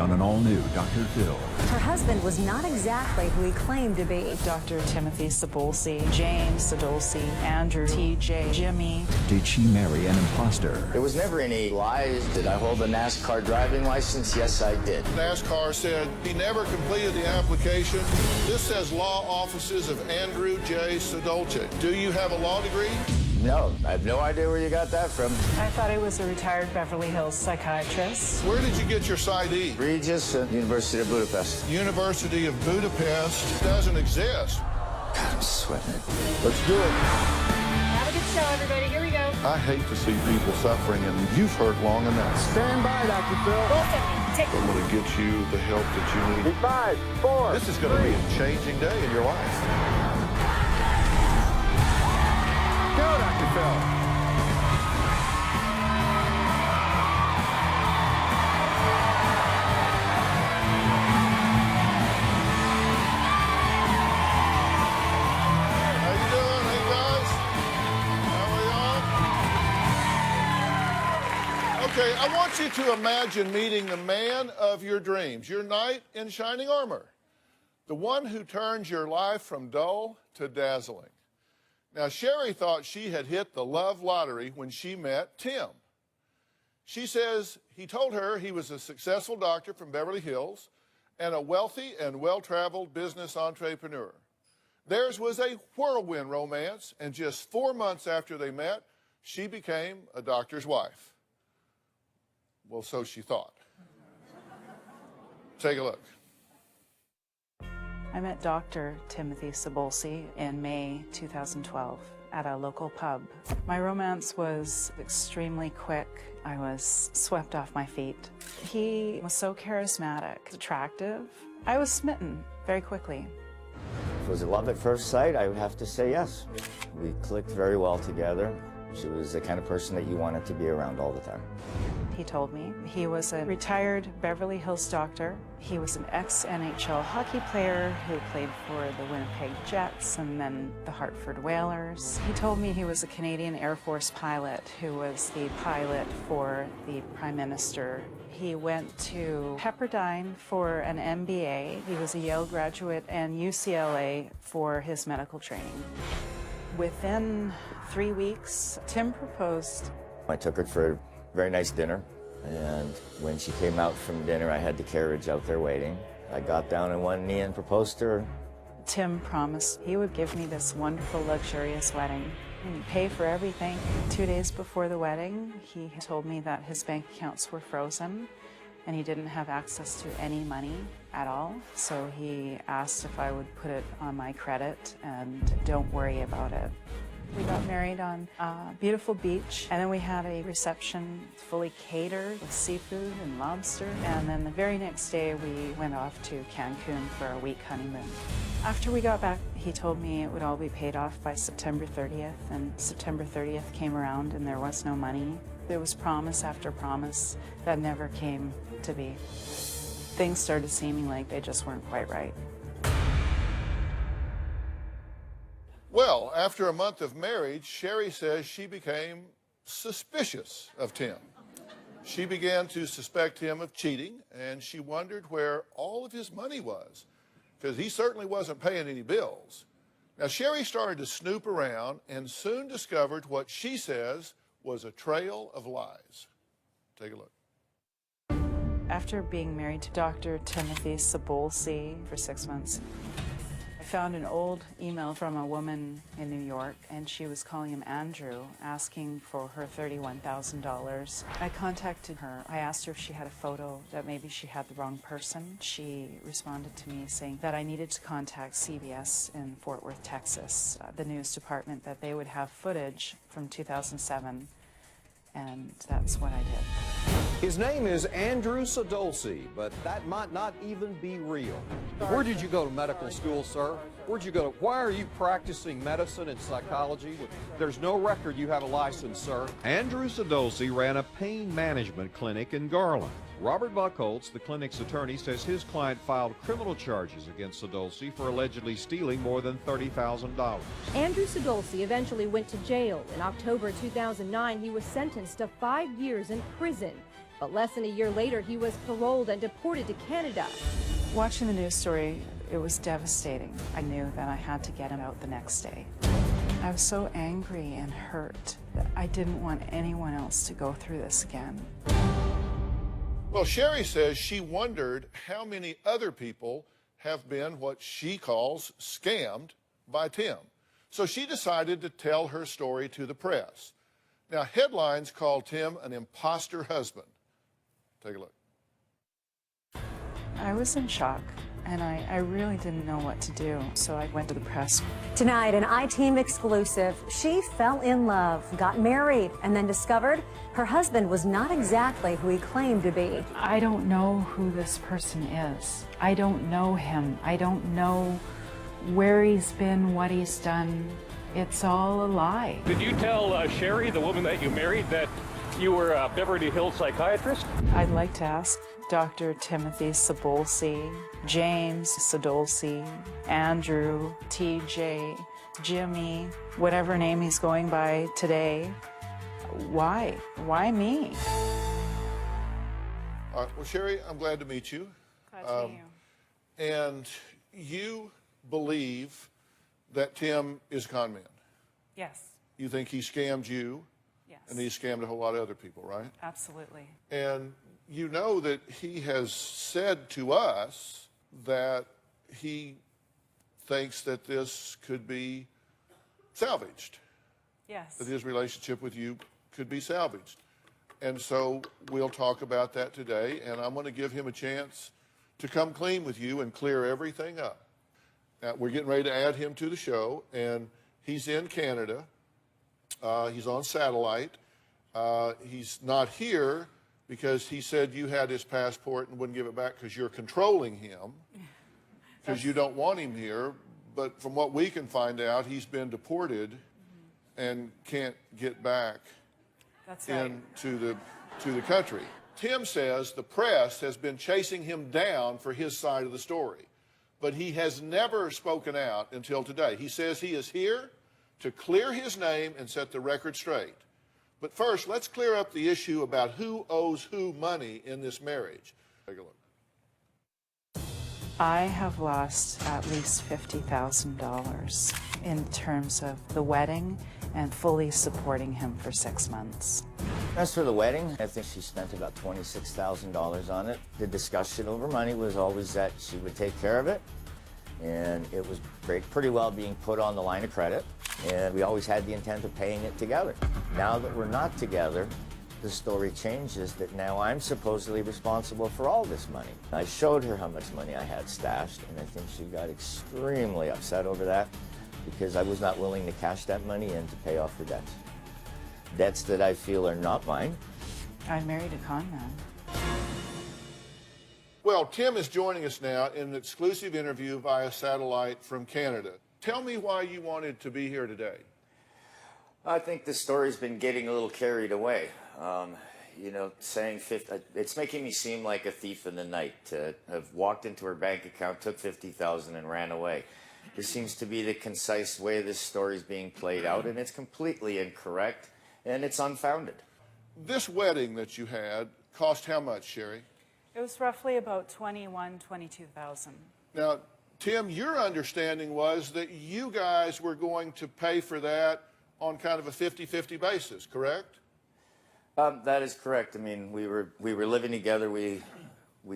on an all-new Dr. Phil. Her husband was not exactly who he claimed to be. Dr. Timothy Sabolsi, James Sadolsi, Andrew, TJ, Jimmy. Did she marry an imposter? There was never any lies. Did I hold a NASCAR driving license? Yes, I did. NASCAR said he never completed the application. This says law offices of Andrew J. Sadolce. Do you have a law degree? No, I have no idea where you got that from. I thought he was a retired Beverly Hills psychiatrist. Where did you get your PsyD? Regis at University of Budapest. University of Budapest doesn't exist. God, I'm sweating it. Let's do it. Have a good show, everybody. Here we go. I hate to see people suffering, and you've hurt long enough. Stand by, Dr. Phil. I'm going to get you the help that you need. 5, 4. This is going to be a changing day in your life. Go, Dr. Phil. How you doing? Hey, guys. How are y'all? Okay, I want you to imagine meeting the man of your dreams, your knight in shining armor, the one who turns your life from dull to dazzling. Now, Sherry thought she had hit the love lottery when she met Tim. She says he told her he was a successful doctor from Beverly Hills and a wealthy and well-traveled business entrepreneur. Theirs was a whirlwind romance, and just 4 months after they met, she became a doctor's wife. Well, so she thought. Take a look. I met Dr. Timothy Sabolsi in May 2012 at a local pub. My romance was extremely quick. I was swept off my feet. He was so charismatic, attractive. I was smitten very quickly. If it was a love at first sight, I would have to say yes. We clicked very well together. She was the kind of person that you wanted to be around all the time. He told me he was a retired Beverly Hills doctor. He was an ex-NHL hockey player who played for the Winnipeg Jets and then the Hartford Whalers. He told me he was a Canadian Air Force pilot who was the pilot for the Prime Minister. He went to Pepperdine for an MBA. He was a Yale graduate and UCLA for his medical training. Within 3 weeks, Tim proposed. I took her for a very nice dinner, and when she came out from dinner, I had the carriage out there waiting. I got down on one knee and proposed to her. Tim promised he would give me this wonderful, luxurious wedding and pay for everything. 2 days before the wedding, he told me that his bank accounts were frozen and he didn't have access to any money at all. So he asked if I would put it on my credit and don't worry about it. We got married on a beautiful beach, and then we had a reception fully catered with seafood and lobster. And then the very next day, we went off to Cancun for a week honeymoon. After we got back, he told me it would all be paid off by September 30th, and September 30th came around and there was no money. There was promise after promise that never came to be. Things started seeming like they just weren't quite right. Well, after a month of marriage, Sherry says she became suspicious of Tim. She began to suspect him of cheating, and she wondered where all of his money was, because he certainly wasn't paying any bills. Now, Sherry started to snoop around and soon discovered what she says was a trail of lies. Take a look. After being married to Dr. Timothy Sabolsi for 6 months, I found an old email from a woman in New York, and she was calling him Andrew, asking for her $31,000. I contacted her. I asked her if she had a photo, that maybe she had the wrong person. She responded to me saying that I needed to contact CBS in Fort Worth, Texas, the news department, that they would have footage from 2007, and that's what I did. His name is Andrew Sadolsi, but that might not even be real. Where did you go to medical school, sir? Where'd you go to? Why are you practicing medicine and psychology? There's no record you have a license, sir. Andrew Sadolsi ran a pain management clinic in Garland. Robert Buckholtz, the clinic's attorney, says his client filed criminal charges against Sadolsi for allegedly stealing more than $30,000. Andrew Sadolsi eventually went to jail. In October 2009, he was sentenced to 5 years in prison. But less than a year later, he was paroled and deported to Canada. Watching the news story, it was devastating. I knew that I had to get him out the next day. I was so angry and hurt that I didn't want anyone else to go through this again. Well, Sherry says she wondered how many other people have been what she calls scammed by Tim. So she decided to tell her story to the press. Now, headlines called Tim an imposter husband. Take a look. I was in shock, and I really didn't know what to do, so I went to the press. Tonight, an I-Team exclusive. She fell in love, got married, and then discovered her husband was not exactly who he claimed to be. I don't know who this person is. I don't know him. I don't know where he's been, what he's done. It's all a lie. Did you tell Sherry, the woman that you married, that you were a Beverly Hills psychiatrist? I'd like to ask Dr. Timothy Sabolsi, James Sadolsi, Andrew, TJ, Jimmy, whatever name he's going by today. Why? Why me? Well, Sherry, I'm glad to meet you. Glad to meet you. And you believe that Tim is a con man. Yes. You think he scammed you, Yes. and he scammed a whole lot of other people, right? Absolutely. And you know that he has said to us that he thinks that this could be salvaged, Yes. that his relationship with you could be salvaged. And so we'll talk about that today, and I'm going to give him a chance to come clean with you and clear everything up. Now, we're getting ready to add him to the show, and he's in Canada. He's on satellite. He's not here because he said you had his passport and wouldn't give it back because you're controlling him, because you don't want him here. But from what we can find out, he's been deported and can't get back That's right. into the country. Tim says the press has been chasing him down for his side of the story, but he has never spoken out until today. He says he is here to clear his name and set the record straight. But first, let's clear up the issue about who owes who money in this marriage. Take a look. I have lost at least $50,000 in terms of the wedding and fully supporting him for 6 months. As for the wedding, I think she spent about $26,000 on it. The discussion over money was always that she would take care of it, and it was pretty well being put on the line of credit, and we always had the intent of paying it together. Now that we're not together, the story changes that now I'm supposedly responsible for all this money. I showed her how much money I had stashed, and I think she got extremely upset over that because I was not willing to cash that money in to pay off her debts. Debts that I feel are not mine. I married a con man. Well, Tim is joining us now in an exclusive interview via satellite from Canada. Tell me why you wanted to be here today. I think the story's been getting a little carried away. You know, saying it's making me seem like a thief in the night to have walked into her bank account, took $50,000 and ran away. This seems to be the concise way this story's being played out, and it's completely incorrect, and it's unfounded. This wedding that you had cost how much, Sherry? It was roughly about $22,000. Now, Tim, your understanding was that you guys were going to pay for that on kind of a 50-50 basis, correct? That is correct. I mean, we were living together. We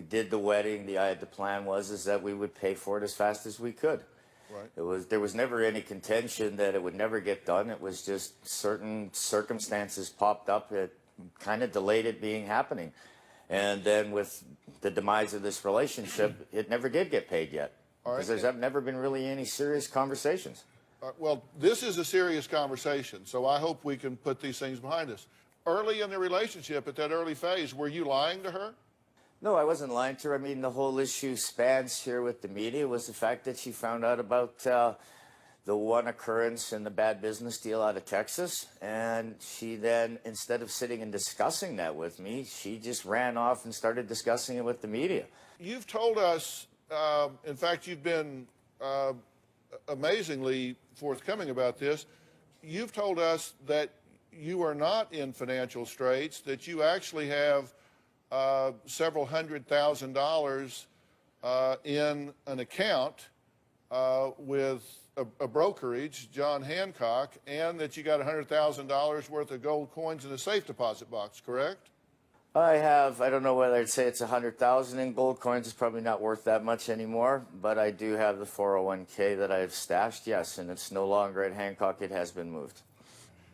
did the wedding. The plan was that we would pay for it as fast as we could. Right. There was never any contention that it would never get done. It was just certain circumstances popped up that kind of delayed it happening. And then with the demise of this relationship, it never did get paid yet. Because there's never been really any serious conversations. Well, this is a serious conversation, so I hope we can put these things behind us. Early in the relationship, at that early phase, were you lying to her? No, I wasn't lying to her. I mean, the whole issue spans here with the media was the fact that she found out about the one occurrence in the bad business deal out of Texas. And she then, instead of sitting and discussing that with me, she just ran off and started discussing it with the media. You've told us, in fact, you've been amazingly forthcoming about this. You've told us that you are not in financial straits, that you actually have several $100,000 in an account with a brokerage, John Hancock, and that you got $100,000 worth of gold coins in a safe deposit box, correct? I don't know whether I'd say it's 100,000 in gold coins. It's probably not worth that much anymore, but I do have the 401k that I've stashed, yes, and it's no longer at Hancock. It has been moved.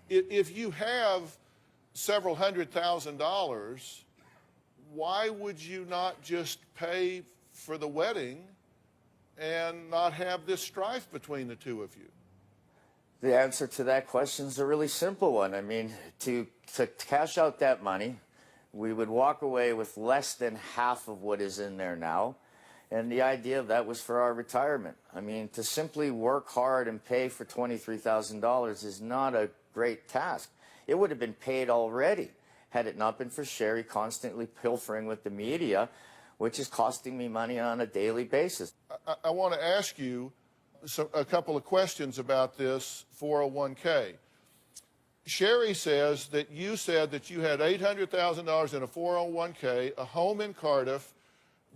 If you have several $100,000, why would you not just pay for the wedding and not have this strife between the two of you? The answer to that question is a really simple one. I mean, to cash out that money, we would walk away with less than half of what is in there now. And the idea of that was for our retirement. I mean, to simply work hard and pay for $23,000 is not a great task. It would have been paid already had it not been for Sherry constantly pilfering with the media, which is costing me money on a daily basis. I want to ask you a couple of questions about this 401k. Sherry says that you said that you had $800,000 in a 401k, a home in Cardiff,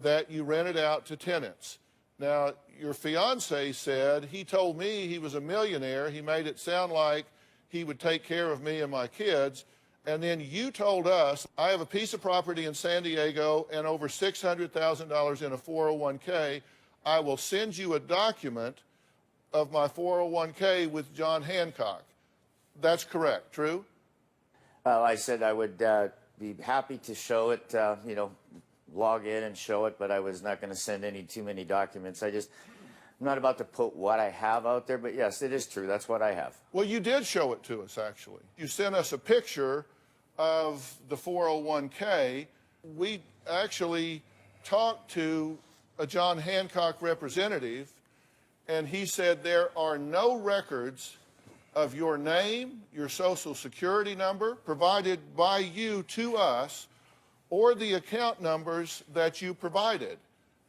that you rented out to tenants. Now, your fiance said he told me he was a millionaire. He made it sound like he would take care of me and my kids. And then you told us, I have a piece of property in San Diego and over $600,000 in a 401k. I will send you a document of my 401k with John Hancock. That's correct, true? I said I would be happy to show it, log in and show it, but I was not going to send too many documents. I'm not about to put what I have out there, but yes, it is true. That's what I have. Well, you did show it to us, actually. You sent us a picture of the 401k. We actually talked to a John Hancock representative, and he said there are no records of your name, your social security number provided by you to us, or the account numbers that you provided.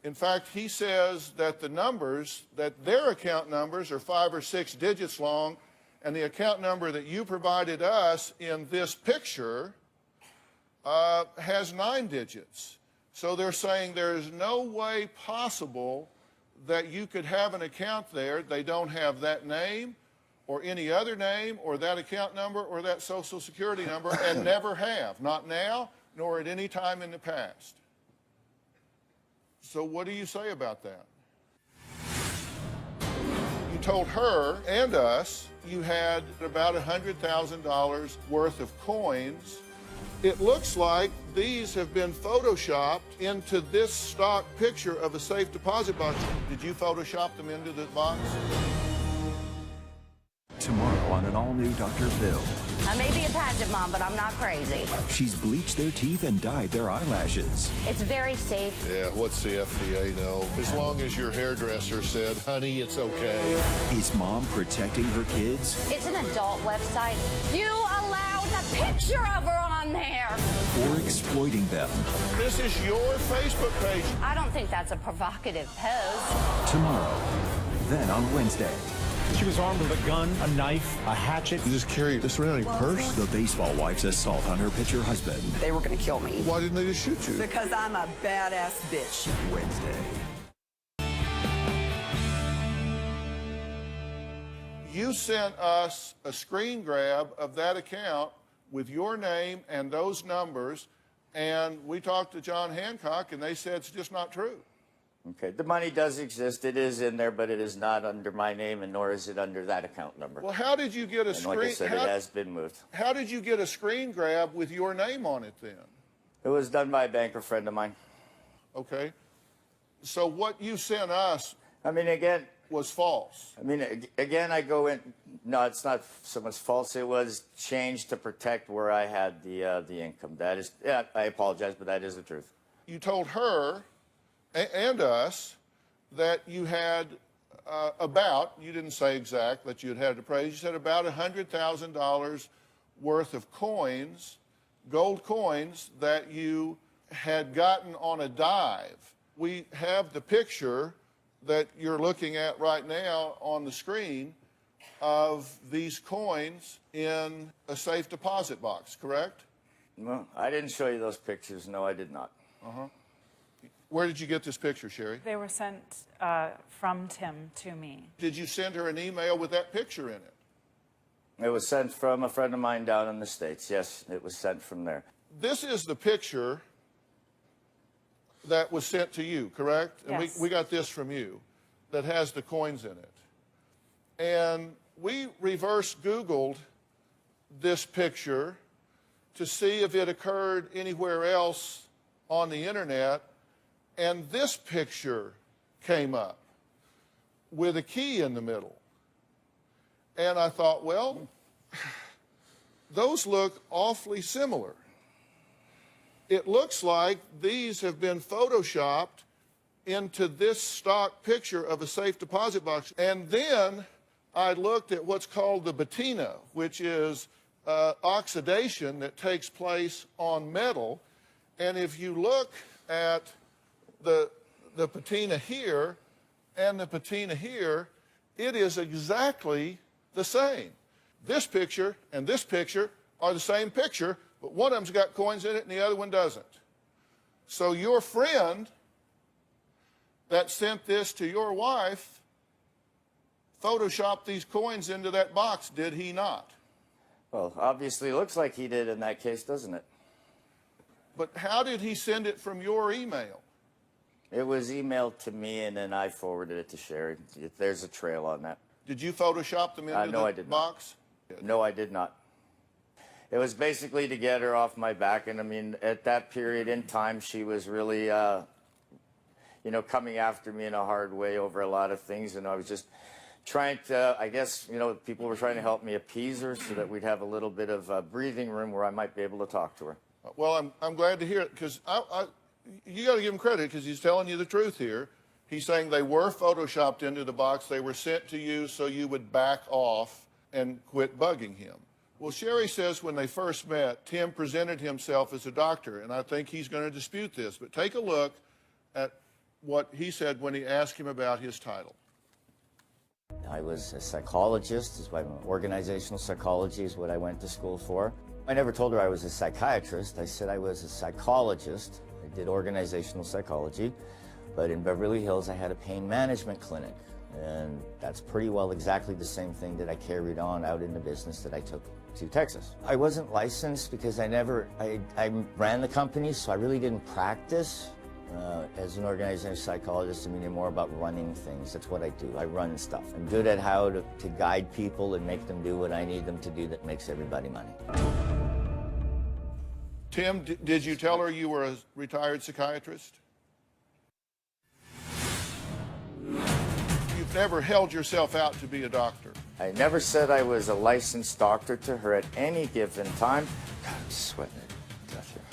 In fact, he says that their account numbers are 5 or 6 digits long, and the account number that you provided us in this picture has 9 digits. So they're saying there's no way possible that you could have an account there. They don't have that name or any other name or that account number or that social security number, and never have, not now nor at any time in the past. So what do you say about that? You told her and us you had about $100,000 worth of coins. It looks like these have been photoshopped into this stock picture of a safe deposit box. Did you Photoshop them into the box? Tomorrow on an all-new Dr. Phil. I may be a pageant mom, but I'm not crazy. She's bleached their teeth and dyed their eyelashes. It's very safe. Yeah, what's the FDA know? As long as your hairdresser said, honey, it's okay. Is mom protecting her kids? It's an adult website. You allowed a picture of her on there. Or exploiting them? This is your Facebook page. I don't think that's a provocative post. Tomorrow. Then on Wednesday. She was armed with a gun, a knife, a hatchet. You just carry this around in your purse? The baseball wife's assault on her pitcher husband. They were going to kill me. Why didn't they just shoot you? Because I'm a badass bitch. Wednesday. You sent us a screen grab of that account with your name and those numbers, and we talked to John Hancock, and they said it's just not true. Okay, the money does exist. It is in there, but it is not under my name, and nor is it under that account number. Well, how did you get a screen? Like I said, it has been moved. How did you get a screen grab with your name on it then? It was done by a banker friend of mine. Okay. So what you sent us, again, was false. Again, I go in. No, it's not so much false. It was changed to protect where I had the income. That is, yeah, I apologize, but that is the truth. You told her and us that you had you didn't say exact, that you had to praise, you said about $100,000 worth of coins, gold coins, that you had gotten on a dive. We have the picture that you're looking at right now on the screen of these coins in a safe deposit box, correct? Well, I didn't show you those pictures. No, I did not. Where did you get this picture, Sherry? They were sent from Tim to me. Did you send her an email with that picture in it? It was sent from a friend of mine down in the States. Yes, it was sent from there. This is the picture that was sent to you, correct? Yes. And we got this from you that has the coins in it. And we reverse Googled this picture to see if it occurred anywhere else on the internet, and this picture came up with a key in the middle. And I thought, well, those look awfully similar. It looks like these have been photoshopped into this stock picture of a safe deposit box. And then I looked at what's called the patina, which is oxidation that takes place on metal. And if you look at the patina here and the patina here, it is exactly the same. This picture and this picture are the same picture, but one of them's got coins in it and the other one doesn't. So your friend that sent this to your wife photoshopped these coins into that box, did he not? Well, obviously, it looks like he did in that case, doesn't it? But how did he send it from your email? It was emailed to me, and then I forwarded it to Sherry. There's a trail on that. Did you Photoshop them into no, the I did box? Not. No, I did not. It was basically to get her off my back, and I mean, at that period in time, she was really, you know, coming after me in a hard way over a lot of things, and I was just trying to, I guess, you know, people were trying to help me appease her so that we'd have a little bit of breathing room where I might be able to talk to her. Well, I'm glad to hear it, because you got to give him credit, because he's telling you the truth here. He's saying they were photoshopped into the box. They were sent to you so you would back off and quit bugging him. Well, Sherry says when they first met, Tim presented himself as a doctor, and I think he's going to dispute this. But take a look at what he said when he asked him about his title. I was a psychologist. Organizational psychology is what I went to school for. I never told her I was a psychiatrist. I said I was a psychologist. I did organizational psychology. But in Beverly Hills, I had a pain management clinic. And that's pretty well exactly the same thing that I carried on out in the business that I took to Texas. I wasn't licensed because I ran the company, so I really didn't practice as an organizational psychologist. I mean, more about running things. That's what I do. I run stuff. I'm good at how to guide people and make them do what I need them to do that makes everybody money. Tim, did you tell her you were a retired psychiatrist? You've never held yourself out to be a doctor. I never said I was a licensed doctor to her at any given time. God, I'm sweating it. Tough here.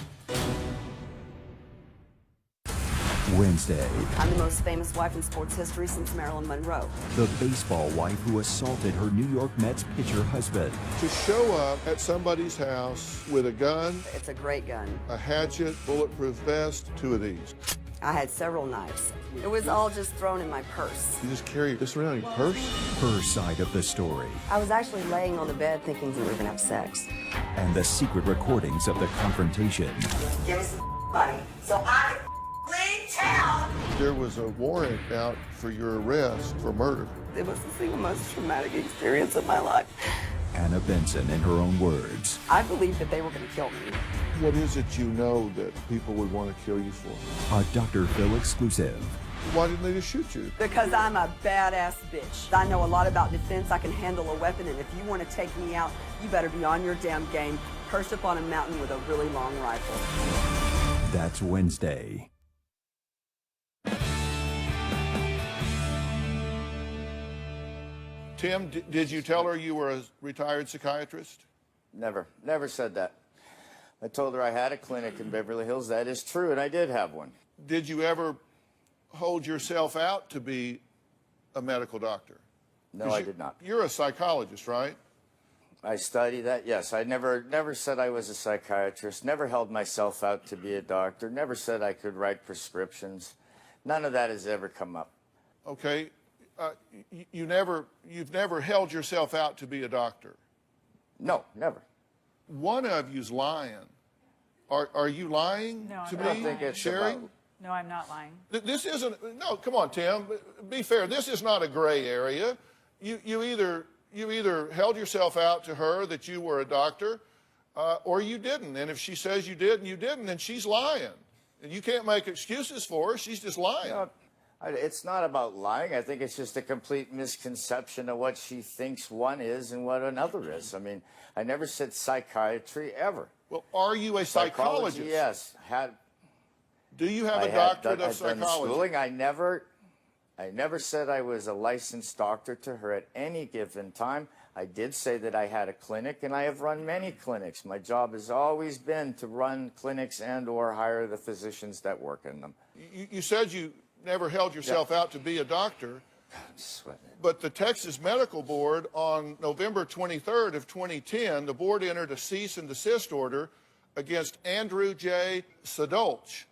Wednesday, I'm the most famous wife in sports history since Marilyn Monroe. the baseball wife who assaulted her New York Mets pitcher husband. To show up at somebody's house with a gun, It's a great gun. a hatchet, bulletproof vest, 2 of these. I had several knives. It was all just thrown in my purse. You just carry this around in your purse? Her side of the story, I was actually laying on the bed thinking we were going to have sex. and the secret recordings of the confrontation. Give me some money so I can leave town. There was a warrant out for your arrest for murder. It was the single most traumatic experience of my life. Anna Benson, in her own words. I believed that they were going to kill me. What is it you know that people would want to kill you for? A Dr. Phil exclusive. Why didn't they just shoot you? Because I'm a badass bitch. I know a lot about defense. I can handle a weapon, and if you want to take me out, you better be on your damn game, perched up on a mountain with a really long rifle. That's Wednesday. Tim, did you tell her you were a retired psychiatrist? Never said that. I told her I had a clinic in Beverly Hills. That is true, and I did have one. Did you ever hold yourself out to be a medical doctor? No, I did not. You're a psychologist, right? I studied that, yes. I never said I was a psychiatrist, never held myself out to be a doctor, never said I could write prescriptions. None of that has ever come up. Okay. You've never held yourself out to be a doctor? No, never. One of you's lying Are you lying No, to I'm me, not lying. Sherry? No, I'm not lying. This isn't, no, come on, Tim. Be fair. This is not a gray area. You either held yourself out to her that you were a doctor or you didn't. And if she says you did and you didn't, then she's lying. And you can't make excuses for her. She's just lying. No, it's not about lying. I think it's just a complete misconception of what she thinks one is and what another is. I mean, I never said psychiatry ever. Well, are you a psychologist? Psychology, yes. Do you have a doctorate of I've done psychology? schooling. I never said I was a licensed doctor to her at any given time. I did say that I had a clinic, and I have run many clinics. My job has always been to run clinics and or hire the physicians that work in them. You said you never held yourself out to be a doctor, but the Texas Medical Board on November 23rd of 2010, the board entered a cease and desist order against Andrew J. Sadolch,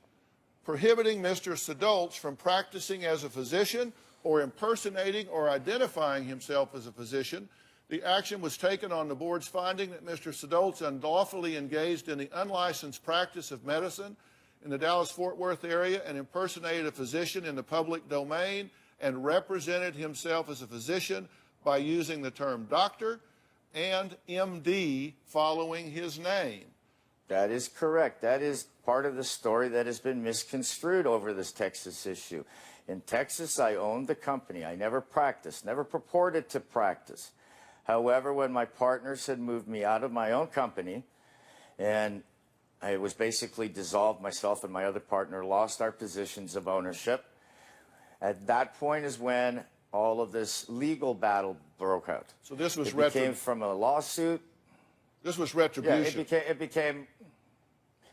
prohibiting Mr. Sadolch from practicing as a physician or impersonating or identifying himself as a physician. The action was taken on the board's finding that Mr. Sadolch unlawfully engaged in the unlicensed practice of medicine in the Dallas-Fort Worth area and impersonated a physician in the public domain and represented himself as a physician by using the term doctor and MD following his name. That is correct. That is part of the story that has been misconstrued over this Texas issue. In Texas, I owned the company. I never practiced, never purported to practice. However, when my partners had moved me out of my own company and I was basically dissolved, myself and my other partner lost our positions of ownership. At that point is when all of this legal battle broke out. So this was it came from a lawsuit. This was retribution. Yeah,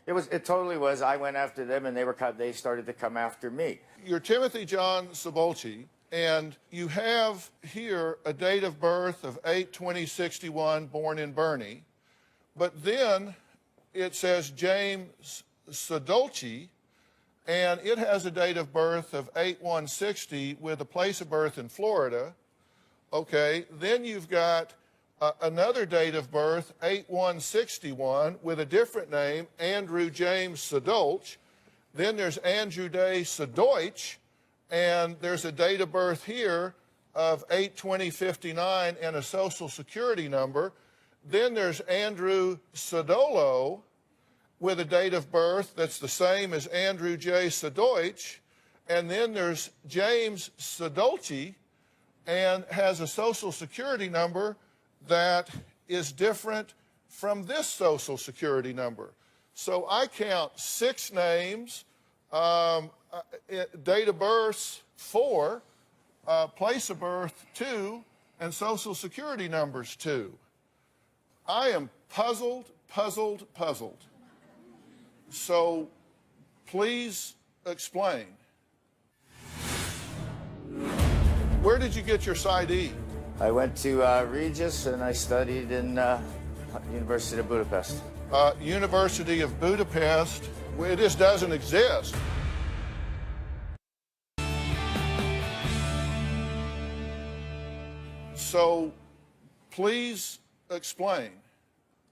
it totally was. I went after them and they started to come after me. You're Timothy John Sabolchi, and you have here a date of birth of 8/20/61, born in Bernie, but then it says James Sadolchi, and it has a date of birth of 8/1/60 with a place of birth in Florida. Okay, then you've got another date of birth, 8/1/61, with a different name, Andrew James Sadolch. Then there's Andrew Day Sadoich, and there's a date of birth here of 8/20/59 and a social security number. Then there's Andrew Sadolo with a date of birth that's the same as Andrew J. Sadoich. And then there's James Sadolchi and has a social security number that is different from this social security number. So I count 6 names, date of birth 4, place of birth 2, and social security numbers 2. I am puzzled. So please explain. Where did you get your PsyD? I went to Regis and I studied in University of Budapest. University of Budapest. Well, this doesn't exist. So please explain.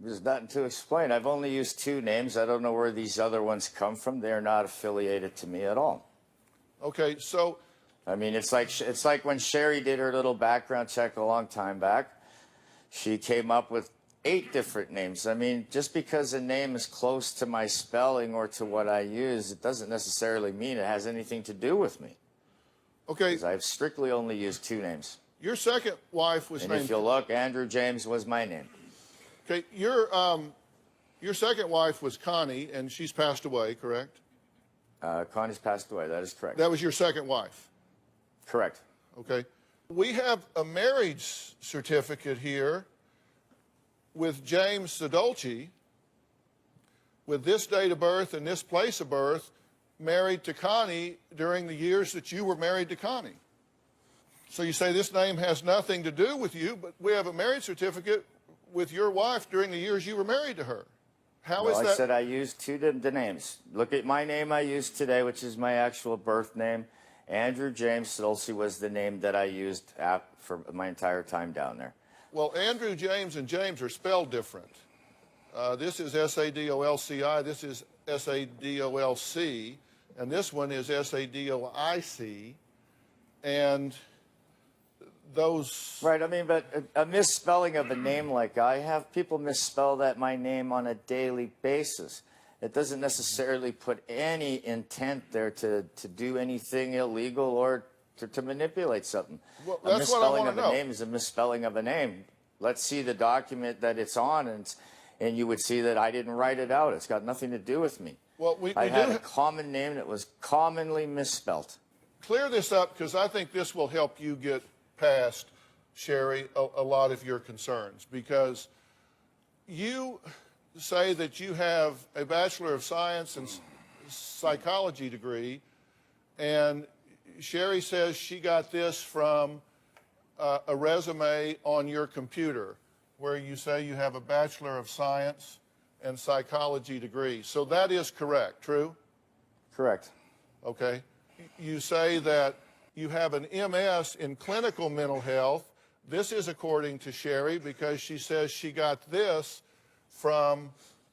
There's nothing to explain. I've only used 2 names. I don't know where these other ones come from. They're not affiliated to me at all. Okay, so I mean, it's like when Sherry did her little background check a long time back. She came up with 8 different names. I mean, just because a name is close to my spelling or to what I use, it doesn't necessarily mean it has anything to do with me. Okay. Because I've strictly only used 2 names. Your second wife was and named... if you look, Andrew James was my name. Okay, your second wife was Connie, and she's passed away, correct? Connie's passed away, that is correct. That was your second wife? Correct. Okay. We have a marriage certificate here with James Sadolchi, with this date of birth and this place of birth, married to Connie during the years that you were married to Connie. So you say this name has nothing to do with you, but we have a marriage certificate with your wife during the years you were married to her. How is that? I said I used 2 the names. Look at my name I used today, which is my actual birth name. Andrew James Sadolchi was the name that I used for my entire time down there. Well, Andrew James and James are spelled different. This is SADOLCI, this is SADOLC, and this one is SADOIC, and those... Right, I mean, but a misspelling of a name like I have, people misspell my name on a daily basis. It doesn't necessarily put any intent there to do anything illegal or to manipulate something. Well, a that's what I misspelling want of to a know. name is a misspelling of a name. Let's see the document that it's on, and you would see that I didn't write it out. It's got nothing to do with me. Well, I had a common name that was commonly misspelt. Clear this up, because I think this will help you get past, Sherry, a lot of your concerns, because you say that you have a Bachelor of Science and Psychology degree, and Sherry says she got this from a resume on your computer where you say you have a Bachelor of Science and Psychology degree. So that is correct, true? Correct. Okay. You say that you have an MS in clinical mental health. This is according to Sherry because she says she got this from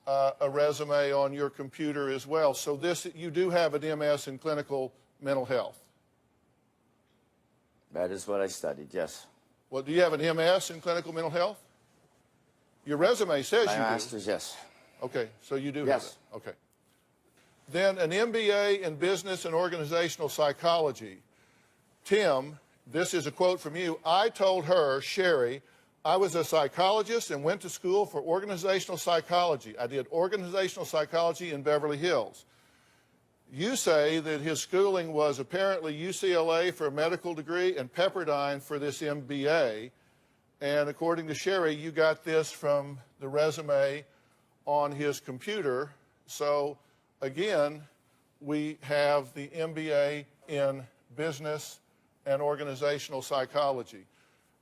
a resume on your computer as well. So this, you do have an MS in clinical mental health. That is what I studied, yes. Well, do you have an MS in clinical mental health? Your resume says My you master's, do. yes. Okay, so you do Yes. have it. Okay. Then an MBA in business and organizational psychology. Tim, this is a quote from you. I told her, Sherry, I was a psychologist and went to school for organizational psychology. I did organizational psychology in Beverly Hills. You say that his schooling was apparently UCLA for a medical degree and Pepperdine for this MBA. And according to Sherry, you got this from the resume on his computer. So again, we have the MBA in business and organizational psychology.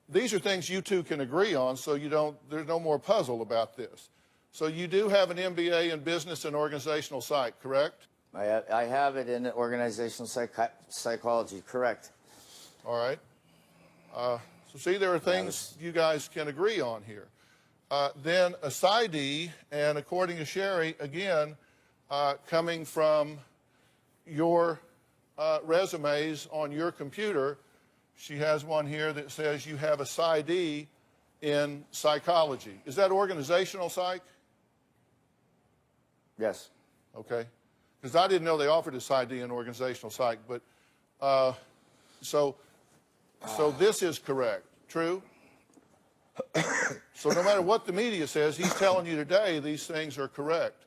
These are things you two can agree on, so there's no more puzzle about this. So you do have an MBA in business and organizational psych, correct? I have it in organizational psychology, correct. All right. So see, there are things you guys can agree on here. Then a PsyD, and according to Sherry, again, coming from your resumes on your computer, she has one here that says you have a PsyD in psychology. Is that organizational psych? Yes. Okay. Because I didn't know they offered a PsyD in organizational psych, but so this is correct. True? So no matter what the media says, he's telling you today these things are correct.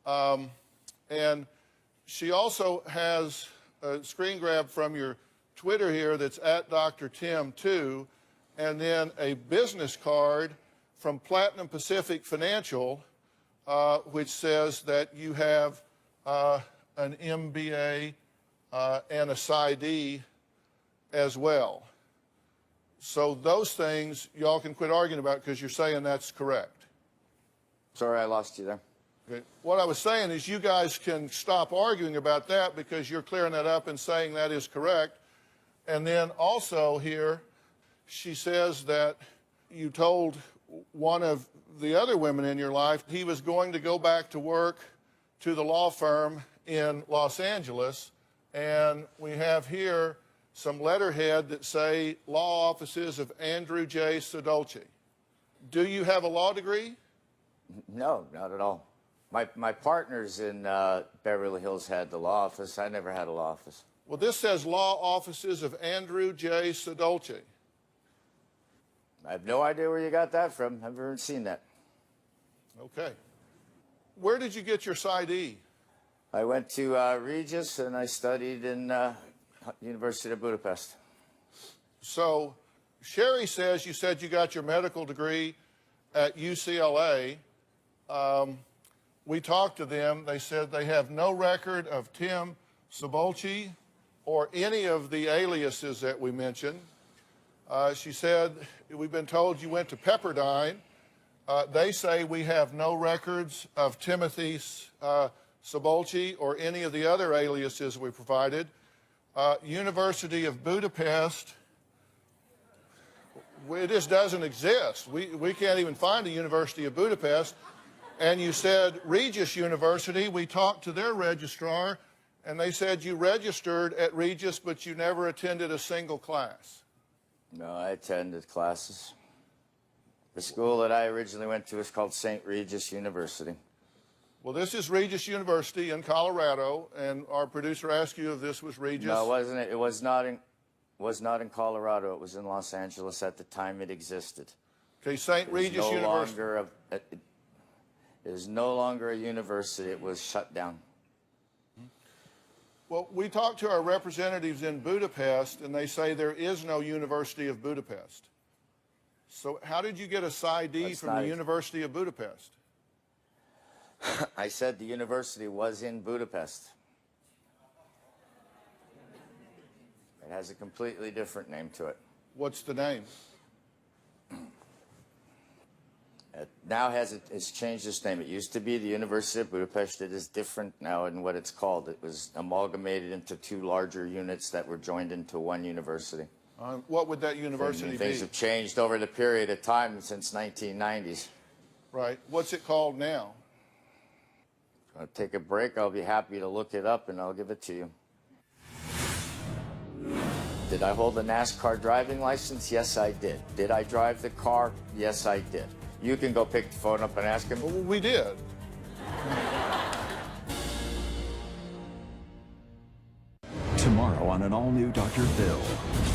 And she also has a screen grab from your Twitter here that's at Dr. Tim 2, and then a business card from Platinum Pacific Financial, which says that you have an MBA and a PsyD as well. So those things y'all can quit arguing about because you're saying that's correct. Sorry, I lost you there. Okay. What I was saying is you guys can stop arguing about that because you're clearing that up and saying that is correct. And then also here, she says that you told one of the other women in your life he was going to go back to work to the law firm in Los Angeles. And we have here some letterhead that say law offices of Andrew J. Sodolci. Do you have a law degree? No, not at all. My partners in Beverly Hills had the law office. I never had a law office. Well, this says law offices of Andrew J. Sodolci. I have no idea where you got that from. I've never seen that. Okay. Where did you get your PsyD? I went to Regis and I studied in University of Budapest. So Sherry says you said you got your medical degree at UCLA. We talked to them. They said they have no record of Tim Sodolci or any of the aliases that we mentioned. She said, we've been told you went to Pepperdine. They say we have no records of Timothy Sodolci or any of the other aliases we provided. University of Budapest, it just doesn't exist. We can't even find a University of Budapest. And you said Regis University. We talked to their registrar, and they said you registered at Regis, but you never attended a single class. No, I attended classes. The school that I originally went to is called St. Regis University. Well, this is Regis University in Colorado, and our producer asked you if this was Regis. No, it wasn't. It was not in Colorado. It was in Los Angeles at the time it existed. Okay, St. Regis University. It is no longer a university. It was shut down. Well, we talked to our representatives in Budapest, and they say there is no University of Budapest. So how did you get a PsyD from the University of Budapest? I said the university was in Budapest. It has a completely different name to it. What's the name? It now it's changed its name. It used to be the University of Budapest. It is different now in what it's called. It was amalgamated into two larger units that were joined into one university. What would that university be? Things have changed over the period of time since 1990s. Right. What's it called now? I'll take a break. I'll be happy to look it up, and I'll give it to you. Did I hold a NASCAR driving license? Yes, I did. Did I drive the car? Yes, I did. You can go pick the phone up and ask him. Well, we did. Tomorrow on an all-new Dr. Phil.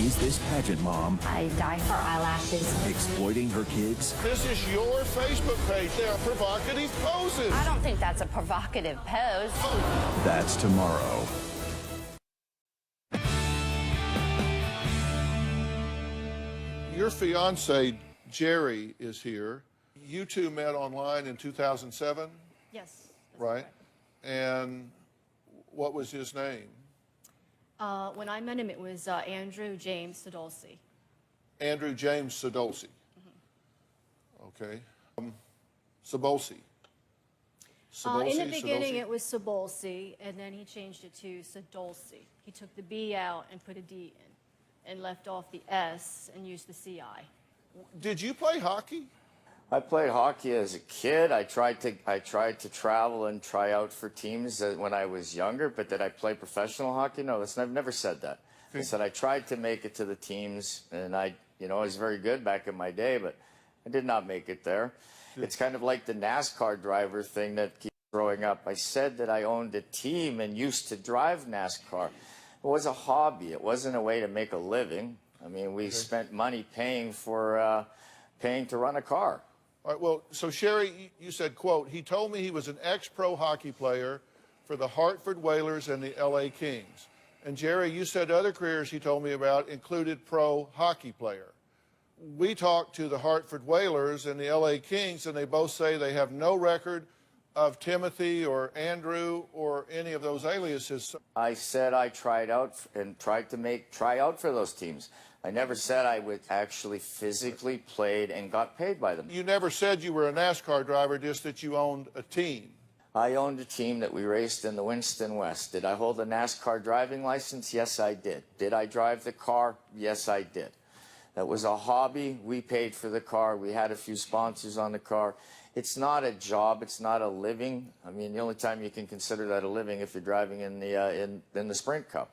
Is this pageant mom I die for eyelashes. exploiting her kids? This is your Facebook page. They are provocative poses. I don't think that's a provocative pose. That's tomorrow. Your fiance, Jerry, is here. You two met online in 2007? Yes. Right. And what was his name? When I met him, it was Andrew James Sadolsi. Andrew James Sadolsi. Okay. Sabolsi. In the beginning, it was Sabolsi, and then he changed it to Sadolsi. He took the B out and put a D in, and left off the S and used the CI. Did you play hockey? I played hockey as a kid. I tried to travel and try out for teams when I was younger, but did I play professional hockey? No, I've never said that. I said I tried to make it to the teams, and I was very good back in my day, but I did not make it there. It's kind of like the NASCAR driver thing that keeps growing up. I said that I owned a team and used to drive NASCAR. It was a hobby. It wasn't a way to make a living. I mean, we spent money paying to run a car. All right, well, so Sherry, you said, quote, he told me he was an ex-pro hockey player for the Hartford Whalers and the LA Kings. And Jerry, you said other careers he told me about included pro hockey player. We talked to the Hartford Whalers and the LA Kings, and they both say they have no record of Timothy or Andrew or any of those aliases. I said I tried out and tried to try out for those teams. I never said I would actually physically played and got paid by them. You never said you were a NASCAR driver, just that you owned a team. I owned a team that we raced in the Winston West. Did I hold a NASCAR driving license? Yes, I did. Did I drive the car? Yes, I did. That was a hobby. We paid for the car. We had a few sponsors on the car. It's not a job. It's not a living. I mean, the only time you can consider that a living if you're driving in the Sprint Cup.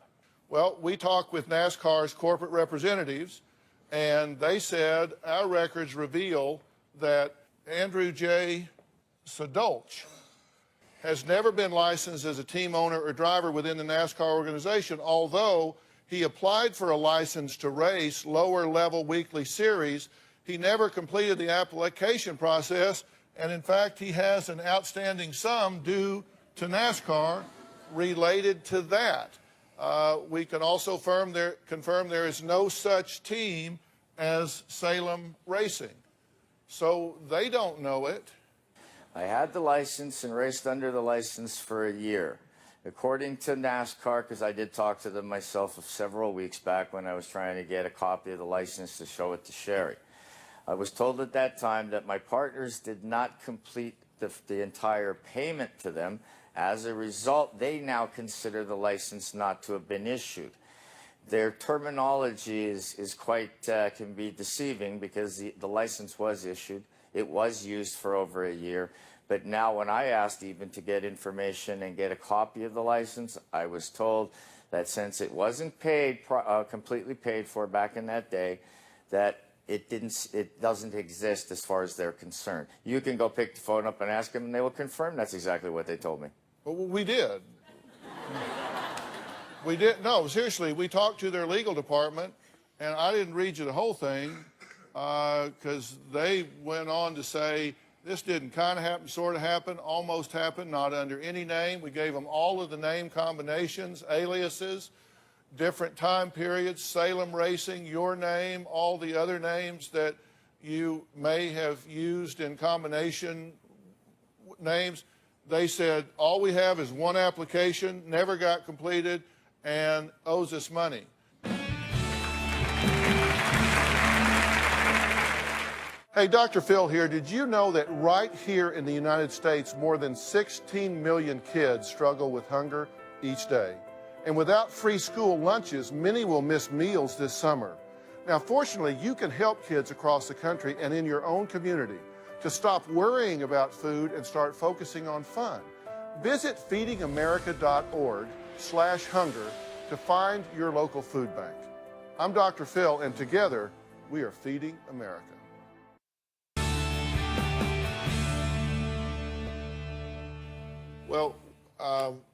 Well, we talked with NASCAR's corporate representatives, and they said our records reveal that Andrew J. Sadolch has never been licensed as a team owner or driver within the NASCAR organization, although he applied for a license to race lower-level weekly series. He never completed the application process, and in fact, he has an outstanding sum due to related to that. We can also confirm there is no such team as Salem Racing. So they don't know it. I had the license and raced under the license for a year. According to NASCAR, because I did talk to them myself several weeks back when I was trying to get a copy of the license to show it to Sherry. I was told at that time that my partners did not complete the entire payment to them. As a result, they now consider the license not to have been issued. Their terminology is quite can be deceiving because the license was issued. It was used for over a year, But now when I asked even to get information and get a copy of the license, I was told that since it wasn't paid, completely paid for back in that day, that it doesn't exist as far as they're concerned. You can go pick the phone up and ask them, and they will confirm that's exactly what they told me. Well, we did. We did. No, seriously, we talked to their legal department, and I didn't read you the whole thing because they went on to say this didn't kind of happen, sort of happen, almost happened, not under any name. We gave them all of the name combinations, aliases, different time periods, Salem Racing, your name, all the other names that you may have used in combination names. They said, all we have is one application, never got completed, and owes us money. Hey, Dr. Phil here. Did you know that right here in the United States, more than 16 million kids struggle with hunger each day? And without free school lunches, many will miss meals this summer. Now, fortunately, you can help kids across the country and in your own community to stop worrying about food and start focusing on fun. Visit feedingamerica.org/hunger to find your local food bank. I'm Dr. Phil, and together, we are Feeding America. Well,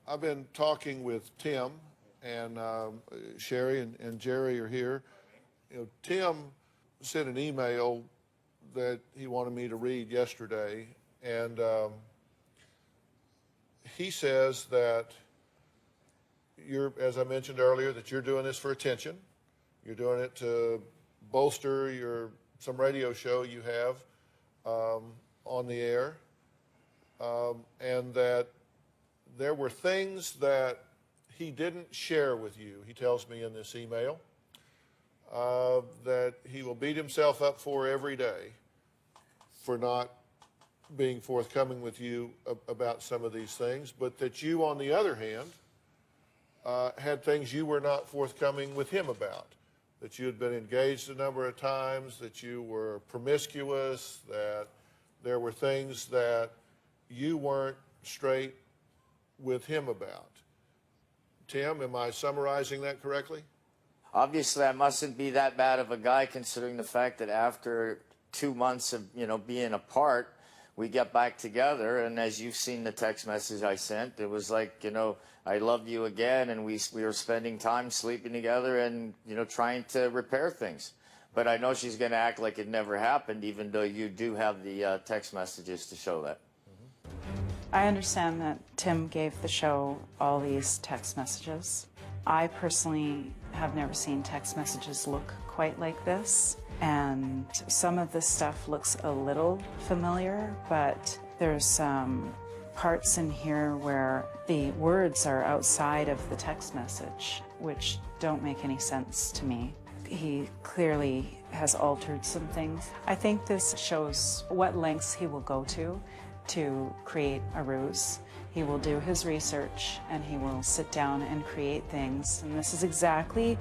I've been talking with Tim, and Sherry and Jerry are here. You know, Tim sent an email that he wanted me to read yesterday, and he says that you're, as I mentioned earlier, that you're doing this for attention. You're doing it to bolster some radio show you have on the air, and that there were things that he didn't share with you, he tells me in this email, that he will beat himself up for every day for not being forthcoming with you about some of these things, but that you, on the other hand, had things you were not forthcoming with him about, that you had been engaged a number of times, that you were promiscuous, that there were things that you weren't straight with him about. Tim, am I summarizing that correctly? Obviously, I mustn't be that bad of a guy, considering the fact that after 2 months of being apart, we got back together, and as you've seen the text message I sent, it was like, I love you again, and we were spending time sleeping together and trying to repair things. But I know she's going to act like it never happened, even though you do have the text messages to show that. I understand that Tim gave the show all these text messages. I personally have never seen text messages look quite like this, and some of this stuff looks a little familiar, but there's parts in here where the words are outside of the text message, which don't make any sense to me. He clearly has altered some things. I think this shows what lengths he will go to create a ruse. He will do his research and he will sit down and create things. And this is exactly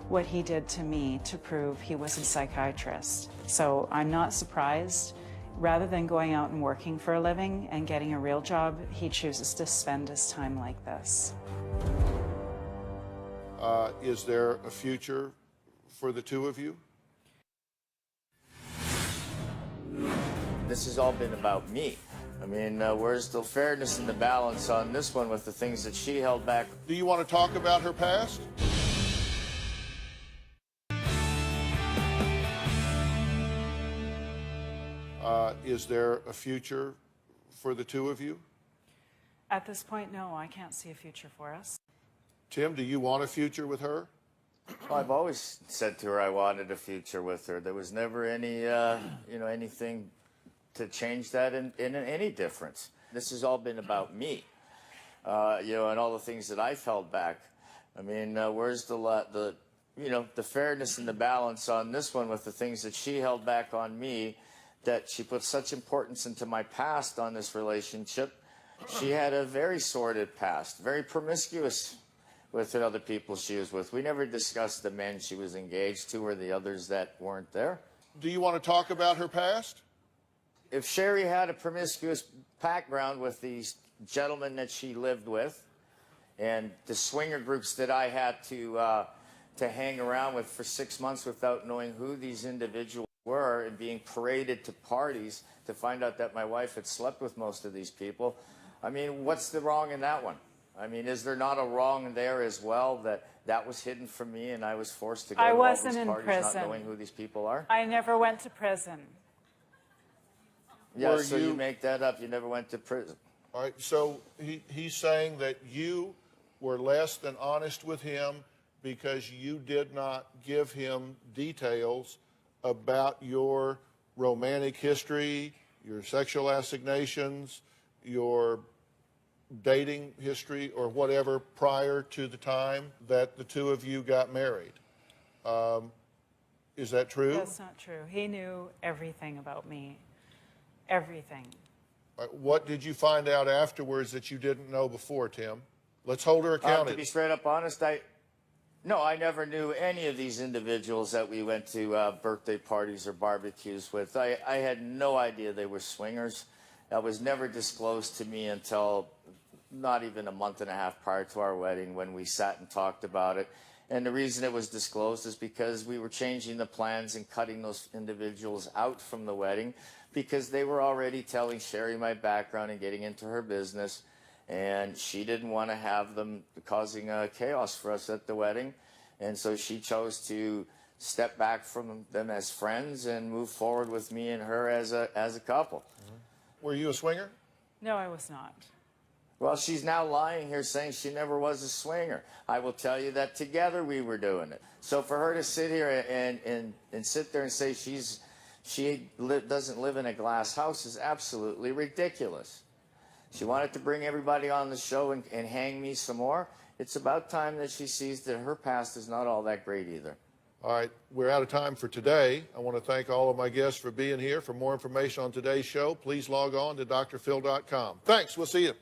what he did to me to prove he was a psychiatrist. So I'm not surprised. Rather than going out and working for a living and getting a real job, he chooses to spend his time like this. Is there a future for the two of you? This has all been about me. I mean, where's the fairness and the balance on this one with the things that she held back? Do you want to talk about her past? Is there a future for the two of you? At this point, no, I can't see a future for us. Tim, do you want a future with her? Well, I've always said to her I wanted a future with her. There was never any, anything to change that in any difference. This has all been about me, and all the things that I've held back. I mean, where's the fairness and the balance on this one with the things that she held back on me, that she put such importance into my past on this relationship. She had a very sordid past, very promiscuous with the other people she was with. We never discussed the men she was engaged to or the others that weren't there. Do you want to talk about her past? if Sherry had a promiscuous background with these gentlemen that she lived with, and the swinger groups that I had to hang around with for 6 months without knowing who these individuals were and being paraded to parties to find out that my wife had slept with most of these people, I mean, what's the wrong in that one? I mean, is there not a wrong there as well that was hidden from me and I was forced to go to all these parties not knowing who these people are? I never went to prison. Yeah, so you make that up. You never went to prison. All right, so he's saying that you were less than honest with him because you did not give him details about your romantic history, your sexual assignations, your dating history, or whatever prior to the time that the two of you got married. Is that true? That's not true. He knew everything about me. Everything. What did you find out afterwards that you didn't know before, Tim? Let's hold her accountable. To be straight up honest, I never knew any of these individuals that we went to birthday parties or barbecues with. I had no idea they were swingers. That was never disclosed to me until not even a month and a half prior to our wedding when we sat and talked about it. And the reason it was disclosed is because we were changing the plans and cutting those individuals out from the wedding because they were already telling Sherry my background and getting into her business. And she didn't want to have them causing chaos for us at the wedding. And so she chose to step back from them as friends and move forward with me and her as a couple. Were you a swinger? No, I was not. Well, she's now lying here saying she never was a swinger. I will tell you that together we were doing it. So for her to sit here and sit there and say she doesn't live in a glass house is absolutely ridiculous. She wanted to bring everybody on the show and hang me some more. It's about time that she sees that her past is not all that great either. All right, we're out of time for today. I want to thank all of my guests for being here. For more information on today's show, please log on to drphil.com. Thanks. We'll see you.